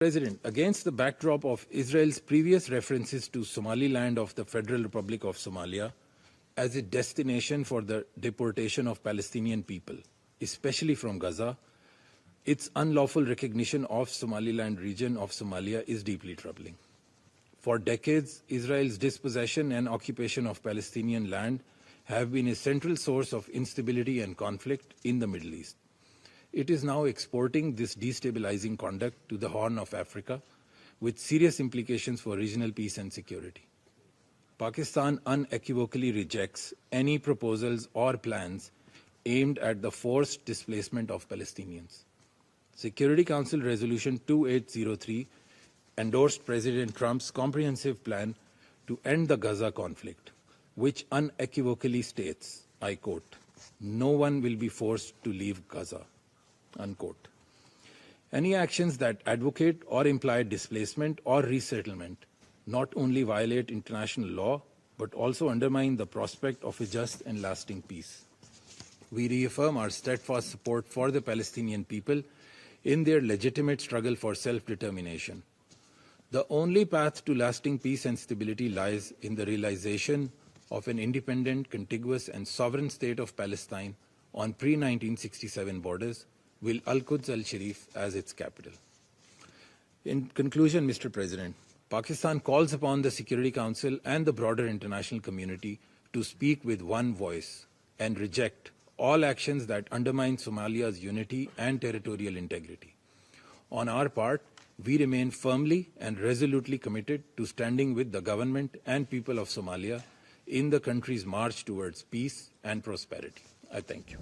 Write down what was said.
President, against the backdrop of Israel's previous references to Somaliland of the Federal Republic of Somalia as a destination for the deportation of Palestinian people, especially from Gaza, its unlawful recognition of Somaliland region of Somalia is deeply troubling. For decades, Israel's dispossession and occupation of Palestinian land have been a central source of instability and conflict in the Middle East. It is now exporting this destabilizing conduct to the Horn of Africa with serious implications for regional peace and security. Pakistan unequivocally rejects any proposals or plans aimed at the forced displacement of Palestinians. Security Council Resolution 2803 endorsed President Trump's comprehensive plan to end the Gaza conflict, which unequivocally states, I quote, "No one will be forced to leave Gaza." Unquote. Any actions that advocate or imply displacement or resettlement not only violate international law, but also undermine the prospect of a just and lasting peace. We reaffirm our steadfast support for the Palestinian people in their legitimate struggle for self-determination. The only path to lasting peace and stability lies in the realization of an independent, contiguous, and sovereign state of Palestine on pre-1967 borders, with Al-Quds al-Sharif as its capital. In conclusion, Mr. President, Pakistan calls upon the Security Council and the broader international community to speak with one voice and reject all actions that undermine Somalia's unity and territorial integrity. On our part, we remain firmly and resolutely committed to standing with the government and people of Somalia in the country's march towards peace and prosperity. I thank you.